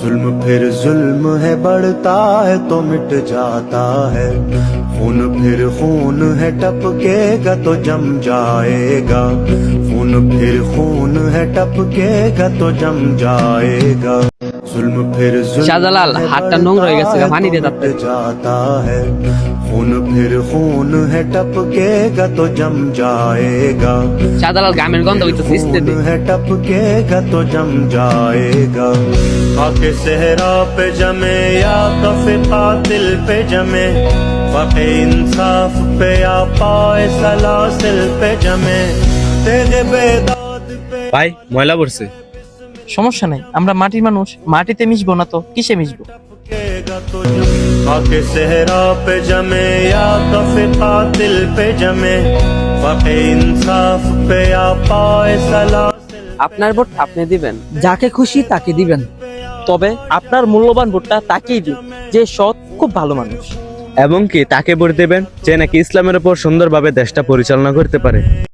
जुल्म फिर जुल्म है, बढ़ता है तो मिट जाता है। खून फिर खून है, टपकेगा तो जम जाएगा। खून फिर खून है, टपकेगा तो जम जाएगा। जुल्म फिर শাহজালাল হাতটা নোংরা হয়ে গেছে, পানি দিয়ে তাপতে। जाता है। खून फिर खून है, टपकेगा तो जम जाएगा। শাহজালাল গামের গন্ধ হইতেছে, ইস্তে দে। खून है, टपकेगा तो जम जाएगा। खाके सहरा पे जमे या कफे कातिल पे जमे, वक़े इंसाफ पे या पाए सलासिल पे जमे, तेरे बेदाद पे। ভাই ময়লা পড়ছে। সমস্যা নাই, আমরা মাটির মানুষ, মাটিতে মিশবো না তো কিসে মিশবো? खाके सहरा पे जमे या कफे कातिल पे जमे, वक़े इंसाफ पे या पाए सलासिल। আপনার ভোট আপনি দিবেন, যাকে খুশি তাকে দিবেন, তবে আপনার মূল্যবান ভোটটা তাকেই দিন যে সৎ, খুব ভালো মানুষ। এবং কি তাকে ভোট দেবেন যে নাকি ইসলামের উপর সুন্দরভাবে দেশটা পরিচালনা করতে পারে।